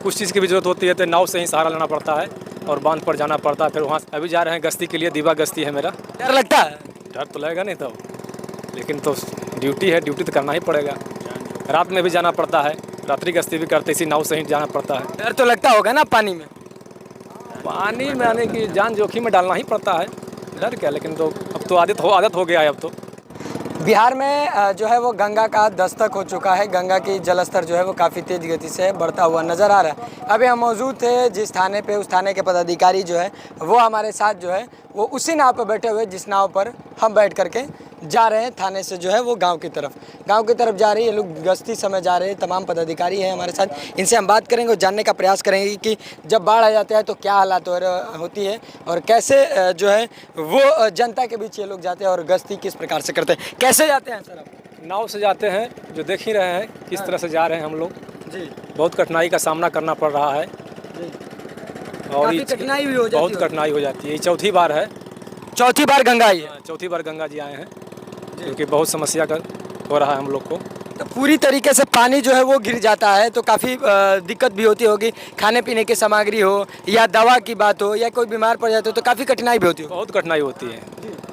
कुछ चीज़ की भी जरूरत होती है तो नाव से ही सहारा लेना पड़ता है और बांध पर जाना पड़ता है। फिर वहाँ अभी जा रहे हैं गश्ती के लिए, दीवा गश्ती है मेरा। डर लगता है? डर तो लगेगा नहीं तो, लेकिन तो ड्यूटी है, ड्यूटी तो करना ही पड़ेगा। रात में भी जाना पड़ता है, रात्रि गश्ती भी करते, इसी नाव से ही जाना पड़ता है। डर तो लगता होगा ना पानी में? पानी में आने की जान जोखिम में डालना ही पड़ता है, डर क्या। लेकिन तो अब तो आदत हो गया है अब तो। बिहार में जो है वो गंगा का दस्तक हो चुका है। गंगा की जलस्तर जो है वो काफ़ी तेज़ गति से बढ़ता हुआ नज़र आ रहा है। अभी हम मौजूद थे जिस थाने पे, उस थाने के पदाधिकारी जो है वो हमारे साथ जो है वो उसी नाव पर बैठे हुए जिस नाव पर हम बैठ करके जा रहे हैं थाने से जो है वो गांव की तरफ जा रही है। लोग गश्ती समय जा रहे हैं, तमाम पदाधिकारी हैं हमारे साथ। इनसे हम बात करेंगे और जानने का प्रयास करेंगे कि जब बाढ़ आ जाता है तो क्या हालात होती है और कैसे जो है वो जनता के बीच ये लोग जाते हैं और गश्ती किस प्रकार से करते हैं। कैसे जाते हैं सर आप? नाव से जाते हैं, जो देख ही रहे हैं किस तरह से जा रहे हैं हम लोग जी। बहुत कठिनाई का सामना करना पड़ रहा है जी। और कठिनाई भी हो जाती है। बहुत कठिनाई हो जाती है। ये चौथी बार है। चौथी बार गंगा आई है? चौथी बार गंगा जी आए हैं, क्योंकि बहुत समस्या का हो रहा है हम लोग को। तो पूरी तरीके से पानी जो है वो गिर जाता है तो काफ़ी दिक्कत भी होती होगी। खाने पीने की सामग्री हो या दवा की बात हो या कोई बीमार पड़ जाते हो तो काफ़ी कठिनाई भी होती है। बहुत कठिनाई होती है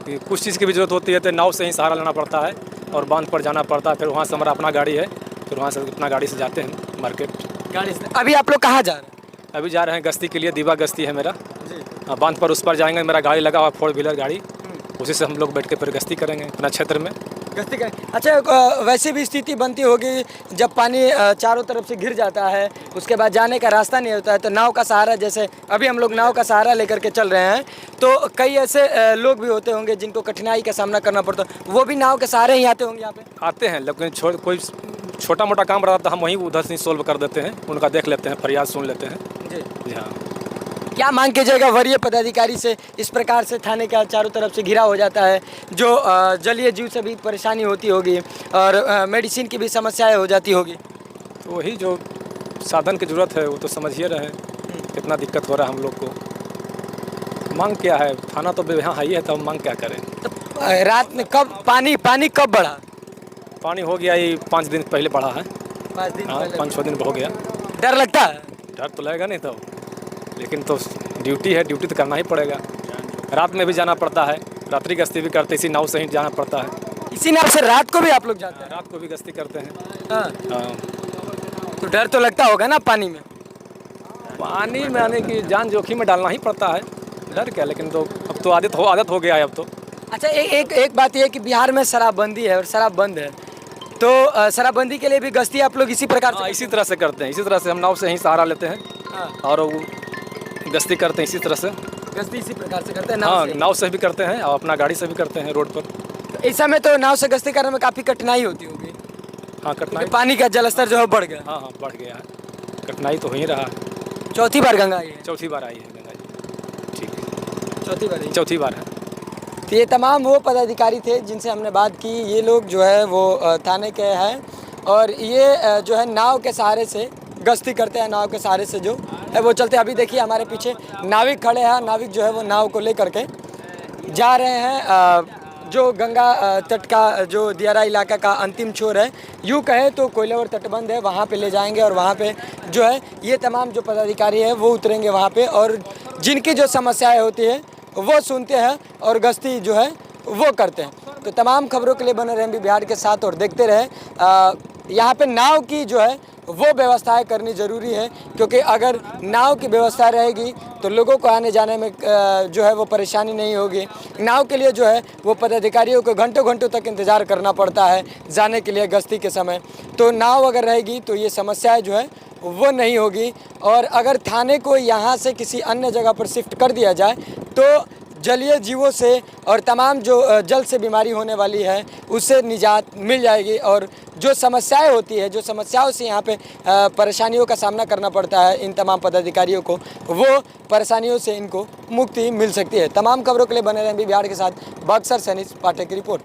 कि कुछ चीज़ की भी जरूरत होती है तो नाव से ही सहारा लेना पड़ता है और बांध पर जाना पड़ता है। फिर वहाँ से हमारा अपना गाड़ी है, फिर वहाँ से अपना गाड़ी से जाते हैं मार्केट। गाड़ी से? अभी आप लोग कहाँ जा रहे हैं? अभी जा रहे हैं गश्ती के लिए, दीवा गश्ती है मेरा। जी। बांध पर उस पर जाएंगे, मेरा गाड़ी लगा हुआ 4 व्हीलर गाड़ी, उसी से हम लोग बैठ के फिर गश्ती करेंगे अपना क्षेत्र में। गश्ती करें। अच्छा, वैसे भी स्थिति बनती होगी जब पानी चारों तरफ से घिर जाता है, उसके बाद जाने का रास्ता नहीं होता है तो नाव का सहारा, जैसे अभी हम लोग नाव का सहारा लेकर के चल रहे हैं, तो कई ऐसे लोग भी होते होंगे जिनको कठिनाई का सामना करना पड़ता है, वो भी नाव के सहारे ही आते होंगे यहाँ पे? आते हैं, लेकिन कोई छोटा मोटा काम रहता तो हम वहीं उधर से सोल्व कर देते हैं, उनका देख लेते हैं, फरियाद सुन लेते हैं। जी। हाँ। क्या मांग कीजिएगा वरीय पदाधिकारी से? इस प्रकार से थाने का चारों तरफ से घिरा हो जाता है, जो जलीय जीव से भी परेशानी होती होगी और मेडिसिन की भी समस्याएं हो जाती होगी। तो वही जो साधन की ज़रूरत है वो तो समझिए रहे हैं कितना दिक्कत हो रहा है हम लोग को। मांग क्या है? थाना तो यहाँ है ही है, तो हम मांग क्या करें? तो रात में कब पानी कब बढ़ा? पानी हो गया ये 5 दिन पहले बढ़ा है। 5 दिन हाँ, पहले? 5-6 दिन हो गया। डर लगता है? डर तो लगेगा नहीं तो, लेकिन तो ड्यूटी है, ड्यूटी तो करना ही पड़ेगा। रात में भी जाना पड़ता है, रात्रि गश्ती भी करते, इसी नाव से ही जाना पड़ता है। इसी नाव से रात को भी आप लोग जाते हैं? रात को भी गश्ती करते हैं। हाँ। हाँ। तो डर तो लगता होगा ना पानी में? पानी में आने की जान जोखिम में डालना ही पड़ता है, डर क्या। लेकिन तो अब तो आदत हो गया है अब तो। अच्छा, एक बात यह है कि बिहार में शराबबंदी है और शराब बंद है, तो शराबबंदी के लिए भी गश्ती आप लोग इसी प्रकार से? इसी तरह से करते हैं, इसी तरह से हम नाव से ही सहारा लेते हैं। हाँ। और वो गश्ती करते हैं इसी तरह से। गश्ती इसी प्रकार से करते हैं? हाँ, नाव से भी करते हैं और अपना गाड़ी से भी करते हैं रोड पर। तो इस समय तो नाव से गश्ती करने में काफ़ी कठिनाई होती होगी? हाँ, कठिनाई। पानी का जलस्तर जो है बढ़ गया? हाँ, बढ़ गया है, कठिनाई तो हो ही रहा है। चौथी बार गंगा आई है? चौथी बार आई है गंगा जी। ठीक है, चौथी बार है। तो ये तमाम वो पदाधिकारी थे जिनसे हमने बात की। ये लोग जो है वो थाने के हैं और ये जो है नाव के सहारे से गश्ती करते हैं, नाव के सहारे से जो है वो चलते हैं। अभी देखिए हमारे पीछे नाविक खड़े हैं, नाविक जो है वो नाव को लेकर के जा रहे हैं जो गंगा तट का जो दियारा इलाका का अंतिम छोर है, यूँ कहे तो कोयलावर तटबंध है, वहाँ पे ले जाएंगे और वहाँ पे जो है ये तमाम जो पदाधिकारी हैं वो उतरेंगे वहाँ पे और जिनकी जो समस्याएं होती है वो सुनते हैं और गश्ती जो है वो करते हैं। तो तमाम खबरों के लिए बने रहें एमबी बिहार के साथ और देखते रहें। यहाँ पे नाव की जो है वो व्यवस्थाएं करनी ज़रूरी है, क्योंकि अगर नाव की व्यवस्था रहेगी तो लोगों को आने जाने में जो है वो परेशानी नहीं होगी। नाव के लिए जो है वो पदाधिकारियों को घंटों घंटों तक इंतज़ार करना पड़ता है जाने के लिए गश्ती के समय। तो नाव अगर रहेगी तो ये समस्याएं जो है वो नहीं होगी। और अगर थाने को यहाँ से किसी अन्य जगह पर शिफ्ट कर दिया जाए तो जलीय जीवों से और तमाम जो जल से बीमारी होने वाली है उससे निजात मिल जाएगी और जो समस्याएं होती है, जो समस्याओं से यहाँ पे परेशानियों का सामना करना पड़ता है इन तमाम पदाधिकारियों को, वो परेशानियों से इनको मुक्ति मिल सकती है। तमाम खबरों के लिए बने रहें एमबी बिहार के साथ। बक्सर से अनीस पाठक की रिपोर्ट।